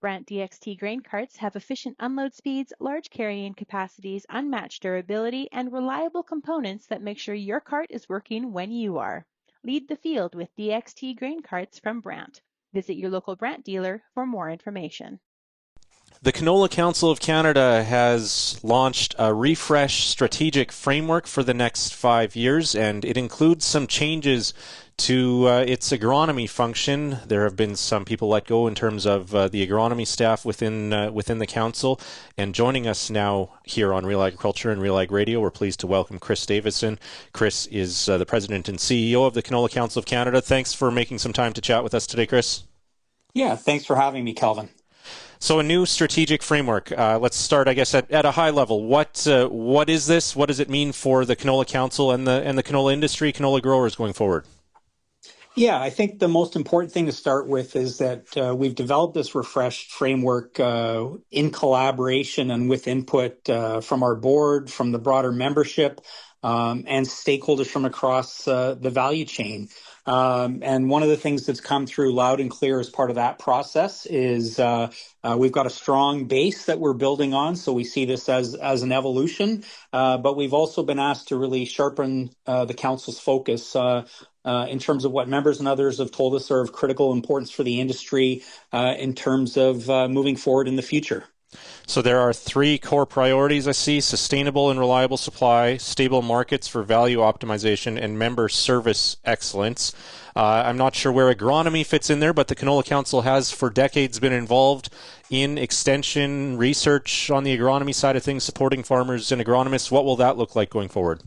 Brandt DXT grain carts have efficient unload speeds, large carrying capacities, unmatched durability, and reliable components that make sure your cart is working when you are. Lead the field with DXT grain carts from Brandt. Visit your local Brandt dealer for more information. The Canola Council of Canada has launched a refresh strategic framework for the next 5 years, and it includes some changes to its agronomy function. There have been some people let go in terms of the agronomy staff within the council. And joining us now here on Real Agriculture and Real Ag Radio, we're pleased to welcome Chris Davidson. Chris is the President and CEO of the Canola Council of Canada. Thanks for making some time to chat with us today, Chris. Yeah, thanks for having me, Kelvin. So a new strategic framework. Let's start, I guess, at a high level. What is this? What does it mean for the Canola Council and the canola industry, canola growers going forward? Yeah, I think the most important thing to start with is that we've developed this refreshed framework in collaboration and with input from our board, from the broader membership, and stakeholders from across the value chain. And one of the things that's come through loud and clear as part of that process is we've got a strong base that we're building on, so we see this as an evolution. But we've also been asked to really sharpen the council's focus in terms of what members and others have told us are of critical importance for the industry in terms of moving forward in the future. So there are 3 core priorities I see: sustainable and reliable supply, stable markets for value optimization, and member service excellence. I'm not sure where agronomy fits in there, but the Canola Council has for decades been involved in extension research on the agronomy side of things, supporting farmers and agronomists. What will that look like going forward?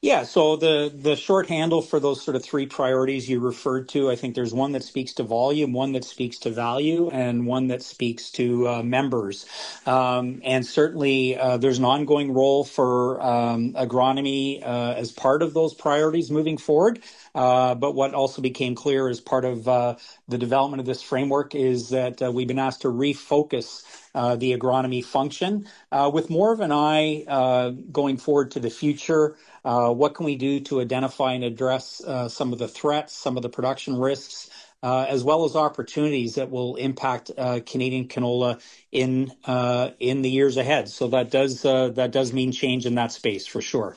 Yeah, so the short handle for those sort of 3 priorities you referred to, I think there's one that speaks to volume, one that speaks to value, and one that speaks to members. And certainly there's an ongoing role for agronomy as part of those priorities moving forward. But what also became clear as part of the development of this framework is that we've been asked to refocus the agronomy function with more of an eye going forward to the future. What can we do to identify and address some of the threats, some of the production risks, as well as opportunities that will impact Canadian canola in the years ahead? So that does mean change in that space for sure.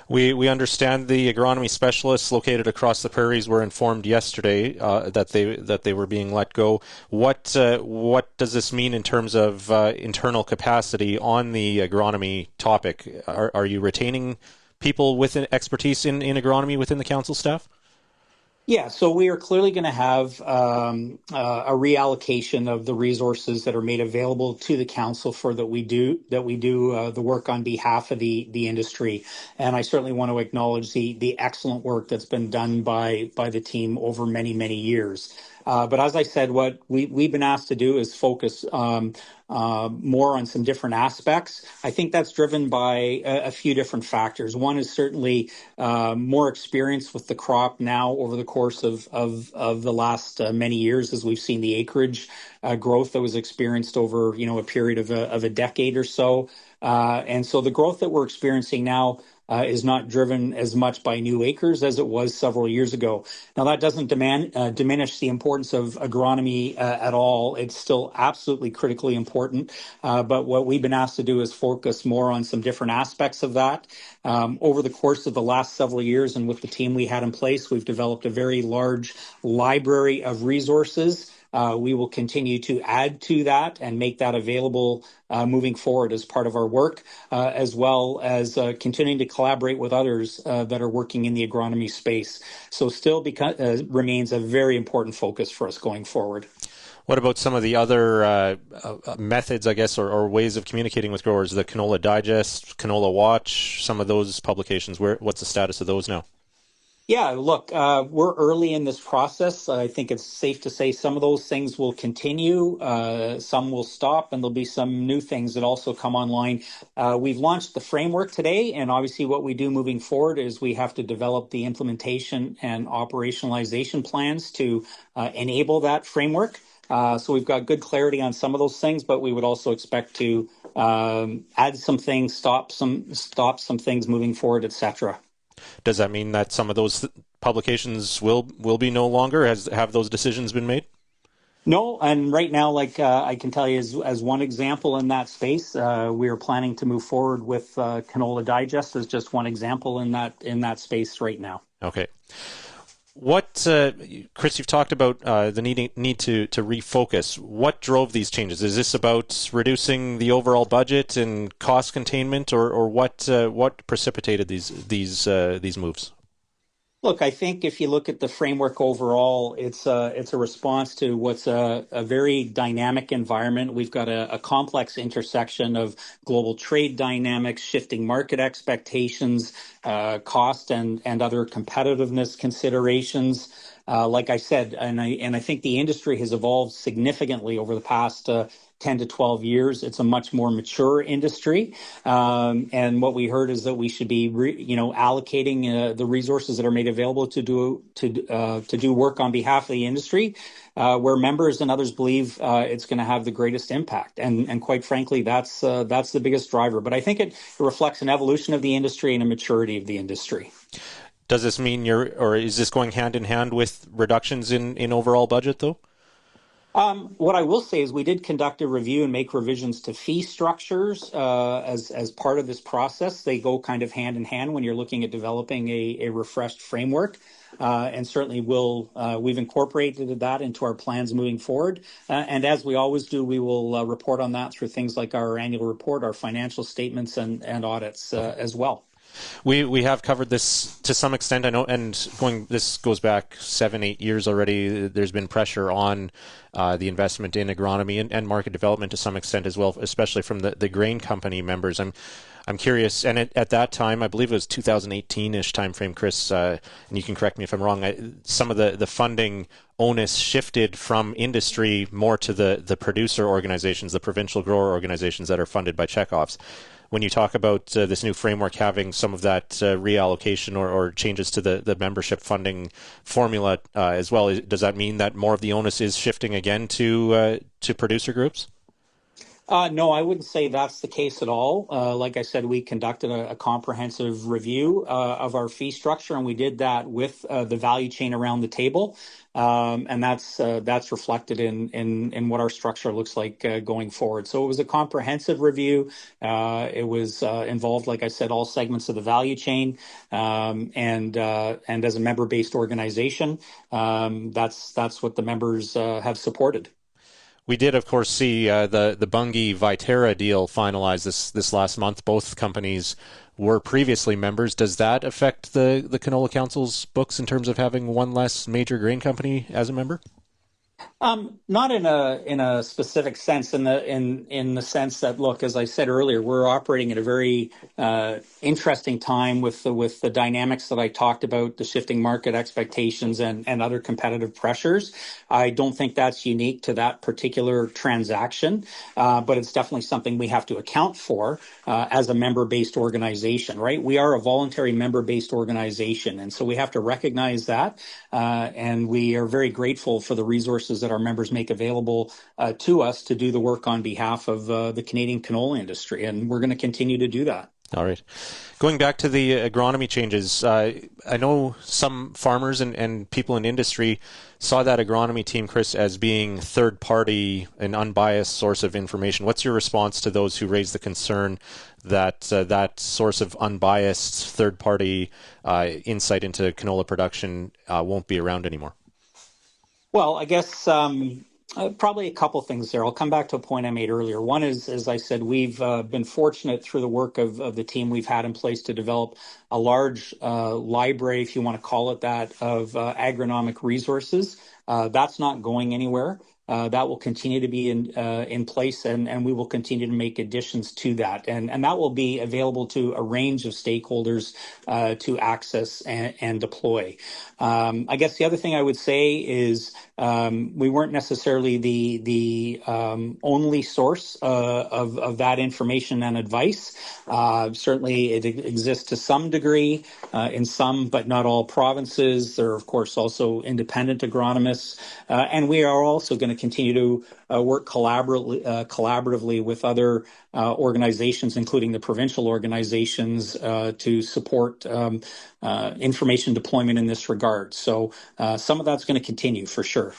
We understand the agronomy specialists located across the prairies were informed yesterday that they were being let go. What does this mean in terms of internal capacity on the agronomy topic? Are you retaining people with an expertise in agronomy within the council staff? Yeah, so we are clearly going to have a reallocation of the resources that are made available to the council for that we do the work on behalf of the industry, and I certainly want to acknowledge the excellent work that's been done by the team over many years. But as I said, what we've been asked to do is focus more on some different aspects. I think that's driven by a few different factors. One is certainly more experience with the crop now over the course of the last many years, as we've seen the acreage growth that was experienced over a period of a decade or so. And so the growth that we're experiencing now is not driven as much by new acres as it was several years ago. Now, that doesn't diminish the importance of agronomy at all. It's still absolutely critically important. But what we've been asked to do is focus more on some different aspects of that. Over the course of the last several years and with the team we had in place, we've developed a very large library of resources. We will continue to add to that and make that available moving forward as part of our work, as well as continuing to collaborate with others that are working in the agronomy space. So still remains a very important focus for us going forward. What about some of the other methods, I guess, or ways of communicating with growers? The Canola Digest, Canola Watch, some of those publications. What's the status of those now? Yeah, look, we're early in this process. I think it's safe to say some of those things will continue, some will stop, and there'll be some new things that also come online. We've launched the framework today, and obviously what we do moving forward is we have to develop the implementation and operationalization plans to enable that framework. So we've got good clarity on some of those things, but we would also expect to add some things, stop some things moving forward, etc. Does that mean that some of those publications will be no longer? Have those decisions been made? No, and right now, like I can tell you, as one example in that space, we are planning to move forward with Canola Digest as just one example in that space right now. Okay. What, Chris, you've talked about the need to refocus. What drove these changes? Is this about reducing the overall budget and cost containment, or what precipitated these moves? Look, I think if you look at the framework overall, it's a response to what's a very dynamic environment. We've got a complex intersection of global trade dynamics, shifting market expectations, cost and other competitiveness considerations. Like I said, and I think the industry has evolved significantly over the past 10 to 12 years. It's a much more mature industry. And what we heard is that we should be, allocating the resources that are made available to do work on behalf of the industry, where members and others believe it's going to have the greatest impact. And quite frankly, that's the biggest driver. But I think it reflects an evolution of the industry and a maturity of the industry. Does this mean or is this going hand in hand with reductions in overall budget, though? What I will say is we did conduct a review and make revisions to fee structures as part of this process. They go kind of hand in hand when you're looking at developing a refreshed framework. And certainly we've incorporated that into our plans moving forward. And as we always do, we will report on that through things like our annual report, our financial statements, and audits as well. We have covered this to some extent, I know, and this goes back 7-8 years already. There's been pressure on the investment in agronomy and market development to some extent as well, especially from the grain company members. I'm curious, and at that time, I believe it was 2018-ish timeframe, Chris, and you can correct me if I'm wrong, some of the funding onus shifted from industry more to the producer organizations, the provincial grower organizations that are funded by checkoffs. When you talk about this new framework having some of that reallocation or changes to the membership funding formula as well, does that mean that more of the onus is shifting again to producer groups? No, I wouldn't say that's the case at all. Like I said, we conducted a comprehensive review of our fee structure, and we did that with the value chain around the table. And that's reflected in what our structure looks like going forward. So it was a comprehensive review. It was involved, like I said, all segments of the value chain, and as a member-based organization, that's what the members have supported. We did, of course, see the Bunge Viterra deal finalized this last month. Both companies were previously members. Does that affect the Canola Council's books in terms of having one less major grain company as a member? Not in a specific sense, in the sense that, look, as I said earlier, we're operating at a very interesting time with the dynamics that I talked about, the shifting market expectations and other competitive pressures. I don't think that's unique to that particular transaction, but it's definitely something we have to account for as a member-based organization, right? We are a voluntary member-based organization, and so we have to recognize that, and we are very grateful for the resources that our members make available to us to do the work on behalf of the Canadian canola industry, and we're going to continue to do that. All right. Going back to the agronomy changes, I know some farmers and people in industry saw that agronomy team, Chris, as being third-party, an unbiased source of information. What's your response to those who raise the concern that that source of unbiased third-party insight into canola production won't be around anymore? Well, I guess probably a couple things there. I'll come back to a point I made earlier. One is, as I said, we've been fortunate through the work of the team we've had in place to develop a large library, if you want to call it that, of agronomic resources. That's not going anywhere. That will continue to be in place, and we will continue to make additions to that. And that will be available to a range of stakeholders to access and deploy. I guess the other thing I would say is we weren't necessarily the only source of that information and advice. Certainly it exists to some degree in some, but not all provinces. There are, of course, also independent agronomists. And we are also going to continue to work collaboratively with other organizations, including the provincial organizations, to support information deployment in this regard. So some of that's going to continue for sure.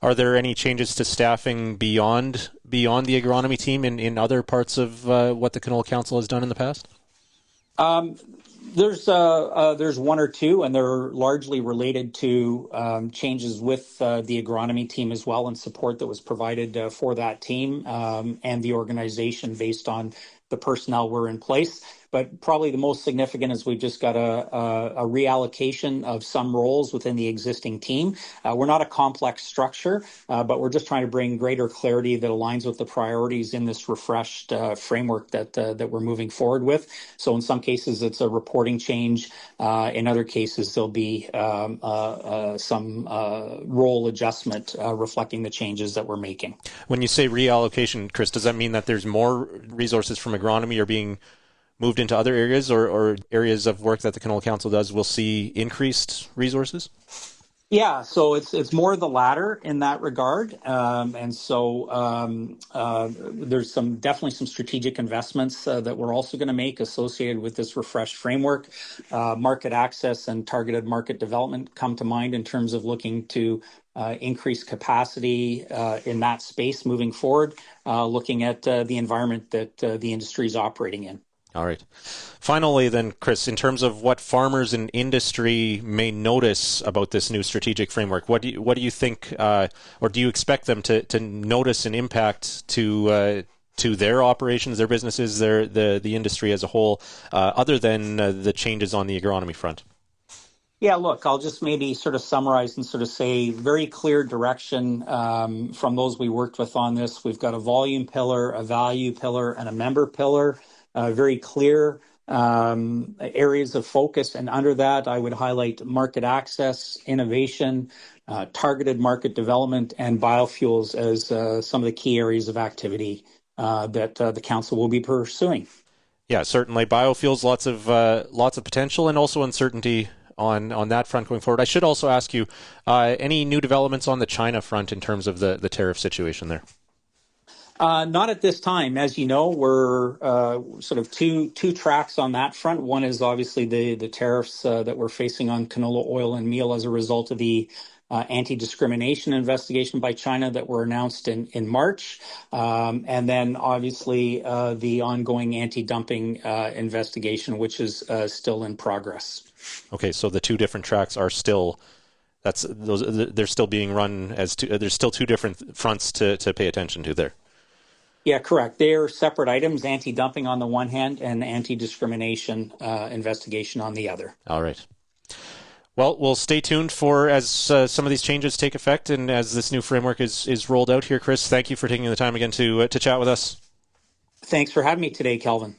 Are there any changes to staffing beyond the agronomy team in other parts of what the Canola Council has done in the past? There's one or two, and they're largely related to changes with the agronomy team as well, and support that was provided for that team and the organization based on the personnel were in place. But probably the most significant is we've just got a reallocation of some roles within the existing team. We're not a complex structure, but we're just trying to bring greater clarity that aligns with the priorities in this refreshed framework that we're moving forward with. So in some cases, it's a reporting change. In other cases, there'll be some role adjustment reflecting the changes that we're making. When you say reallocation, Chris, does that mean that there's more resources from agronomy are being moved into other areas, or areas of work that the Canola Council does will see increased resources? Yeah, so it's more the latter in that regard, and so there's definitely some strategic investments that we're also going to make associated with this refreshed framework. Market access and targeted market development come to mind in terms of looking to increase capacity in that space moving forward, looking at the environment that the industry is operating in. All right. Finally, then, Chris, in terms of what farmers and industry may notice about this new strategic framework, what do you think, or do you expect them to notice an impact to their operations, their businesses, the industry as a whole, other than the changes on the agronomy front? Yeah, look, I'll just maybe sort of summarize and sort of say very clear direction from those we worked with on this. We've got a volume pillar, a value pillar, and a member pillar. Very clear areas of focus. And under that, I would highlight market access, innovation, targeted market development, and biofuels as some of the key areas of activity that the council will be pursuing. Yeah, certainly. Biofuels, lots of potential and also uncertainty on that front going forward. I should also ask you, any new developments on the China front in terms of the tariff situation there? Not at this time. As you know, we're sort of two tracks on that front. One is obviously the tariffs that we're facing on canola oil and meal as a result of the anti-discrimination investigation by China that were announced in March. And then obviously the ongoing anti-dumping investigation, which is still in progress. Okay, so the two different tracks are still... they're still being run as there's still two different fronts to pay attention to there. Yeah, correct. They are separate items, anti-dumping on the one hand and anti-discrimination investigation on the other. All right. Well, we'll stay tuned for as some of these changes take effect and as this new framework is rolled out here. Chris, thank you for taking the time again to chat with us. Thanks for having me today, Kelvin.